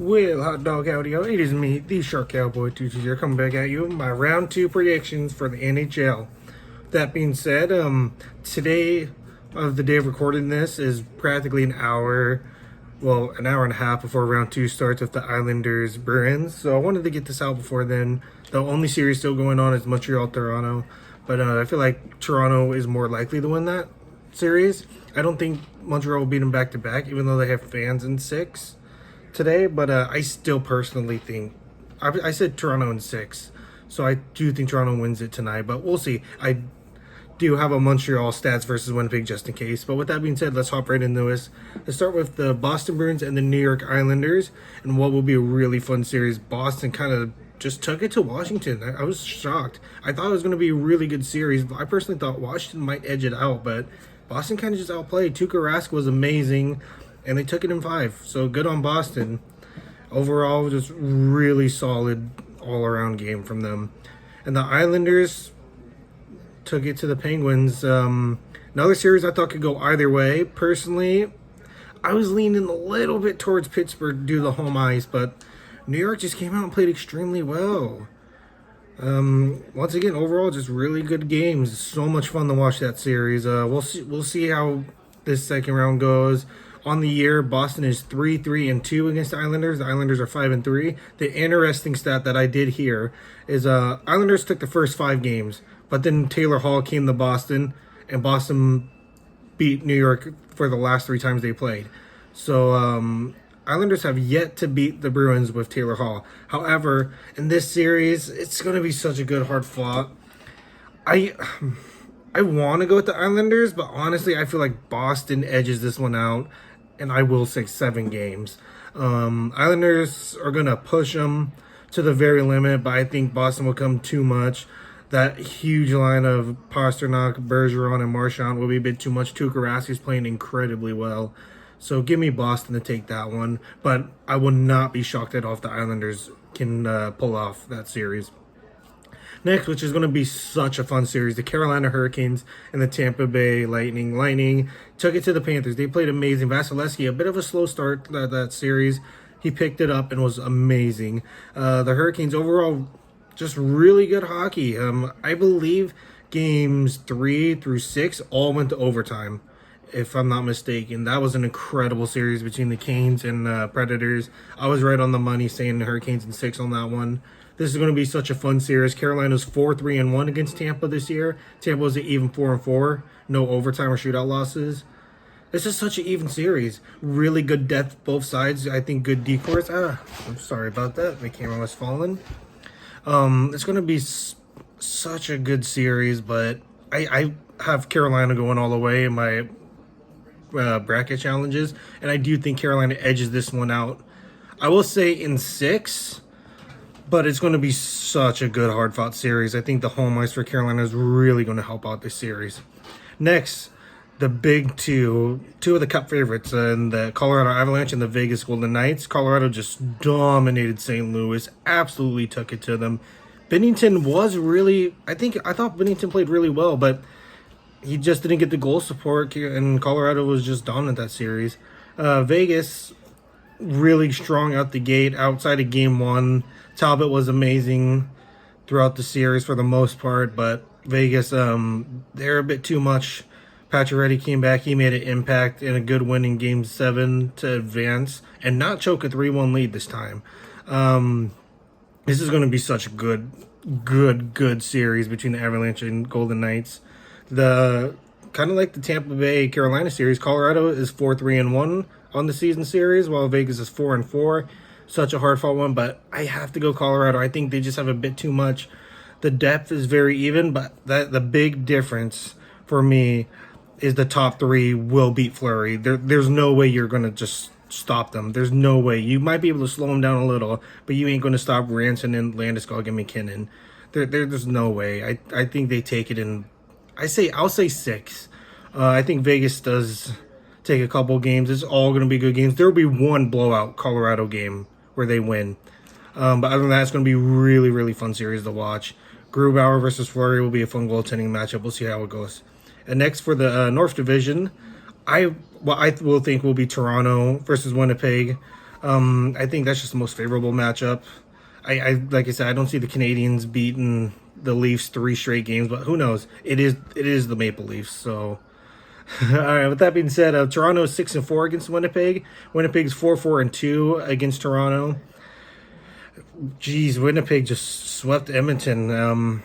Well, hot dog audio, it is me, the Shark Cowboy 220, coming back at you with my round two predictions for the NHL. That being said, today of the day of recording this is practically an hour and a half before round two starts with the Islanders Bruins. So I wanted to get this out before then. The only series still going on is Montreal Toronto, but I feel like Toronto is more likely to win that series. I don't think Montreal will beat them back to back, even though they have fans in six today, but I still personally think I said Toronto in six, so I do think Toronto wins it tonight, but we'll see. I do have a Montreal stats versus Winnipeg just in case. But with that being said, let's hop right into this. Let's start with the Boston Bruins and the New York Islanders, and what will be a really fun series. Boston kind of just took it to Washington. I was shocked. I thought it was going to be a really good series. I personally thought Washington might edge it out, but Boston kind of just outplayed. Tuukka Rask was amazing, and they took it in five. So good on Boston. Overall, just really solid all-around game from them. And the Islanders took it to the Penguins. Another series I thought could go either way. Personally, I was leaning a little bit towards Pittsburgh due to the home ice, but New York just came out and played extremely well. Once again, overall, just really good games. So much fun to watch that series. We'll see how this second round goes. On the year, Boston is 3-3-2 against the Islanders. The Islanders are 5-3. The interesting stat that I did hear is Islanders took the first 5 games, but then Taylor Hall came to Boston, and Boston beat New York for the last 3 times they played. So Islanders have yet to beat the Bruins with Taylor Hall. However, in this series, it's going to be such a good hard fought. I want to go with the Islanders, but honestly, I feel like Boston edges this one out, and I will say 7 games. Islanders are going to push them to the very limit, but I think Boston will come too much. That huge line of Pastrnak, Bergeron, and Marchand will be a bit too much. Tuukka Rask is playing incredibly well. So give me Boston to take that one, but I will not be shocked at all if the Islanders can pull off that series. Next, which is going to be such a fun series, the Carolina Hurricanes and the Tampa Bay Lightning. Lightning took it to the Panthers. They played amazing. Vasilevsky, a bit of a slow start that series. He picked it up and was amazing. The Hurricanes overall, just really good hockey. I believe games 3 through 6 all went to overtime, if I'm not mistaken. That was an incredible series between the Canes and Predators. I was right on the money saying the Hurricanes in 6 on that one. This is going to be such a fun series. Carolina's 4-3-1 against Tampa this year. Tampa was even 4-4. No overtime or shootout losses. This is such an even series. Really good depth both sides. I think good decors. I'm sorry about that. My camera was falling. It's going to be such a good series, but I have Carolina going all the way in my bracket challenges, and I do think Carolina edges this one out. I will say in 6, but it's going to be such a good hard-fought series. I think the home ice for Carolina is really going to help out this series. Next, the big two of the Cup favorites, and the Colorado Avalanche and the Vegas Golden Knights. Colorado just dominated St. Louis, absolutely took it to them. Binnington was really, I thought Binnington played really well, but he just didn't get the goal support, and Colorado was just dominant that series. Vegas, really strong out the gate. Outside of game 1, Talbot was amazing throughout the series for the most part, but Vegas, they're a bit too much. Pacioretty came back. He made an impact in a good win in game 7 to advance and not choke a 3-1 lead this time. This is going to be such a good series between the Avalanche and Golden Knights. The kind of like the Tampa Bay Carolina series, Colorado is 4-3-1 on the season series, while Vegas is 4-4. Such a hard-fought one, but I have to go Colorado. I think they just have a bit too much. The depth is very even, but the big difference for me is the top 3 will beat Fleury. There's no way you're going to just stop them. There's no way. You might be able to slow them down a little, but you ain't going to stop Ranson and Landeskog and McKinnon. There's no way. I think they take it in. I'll say 6. I think Vegas does take a couple games. It's all going to be good games. There will be one blowout Colorado game where they win. But other than that, it's going to be really, really fun series to watch. Grubauer versus Fleury will be a fun goaltending matchup. We'll see how it goes. And next for the North Division, I will think will be Toronto versus Winnipeg. I think that's just the most favorable matchup. I like I said, I don't see the Canadians beating the Leafs 3 straight games, but who knows? It is the Maple Leafs. So, all right. With that being said, Toronto is 6-4 against Winnipeg. Winnipeg's 4-2 against Toronto. Geez, Winnipeg just swept Edmonton.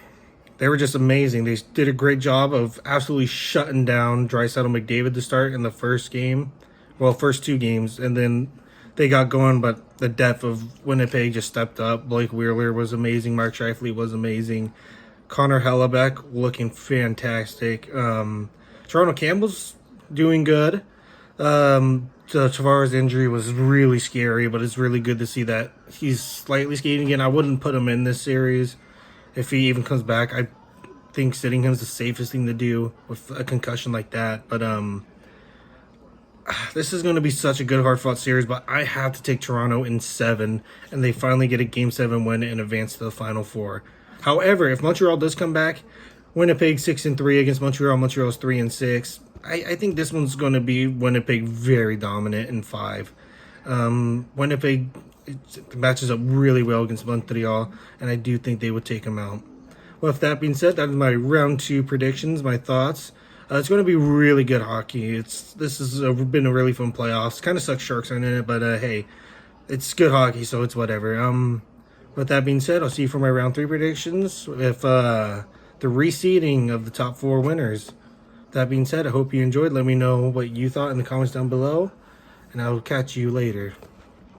They were just amazing. They did a great job of absolutely shutting down Draisaitl McDavid to start in the first game. Well, first 2 games, and then they got going, but the depth of Winnipeg just stepped up. Blake Wheeler was amazing. Mark Scheifele was amazing. Connor Hellebuck looking fantastic. Toronto Campbell's doing good. Tavares' injury was really scary, but it's really good to see that he's slightly skating again. I wouldn't put him in this series if he even comes back. I think sitting him is the safest thing to do with a concussion like that. But this is going to be such a good, hard-fought series, but I have to take Toronto in 7, and they finally get a Game 7 win and advance to the Final Four. However, if Montreal does come back, Winnipeg 6-3 against Montreal. Montreal's 3-6. I think this one's going to be Winnipeg very dominant in 5. Winnipeg matches up really well against Montreal, and I do think they would take them out. Well, with that being said, that is my round 2 predictions, my thoughts. It's going to be really good hockey. This has been a really fun playoffs. Kind of sucks Sharks aren't in it, but hey, it's good hockey, so it's whatever. With that being said, I'll see you for my round 3 predictions if the reseeding of the top 4 winners. That being said, I hope you enjoyed. Let me know what you thought in the comments down below, and I'll catch you later.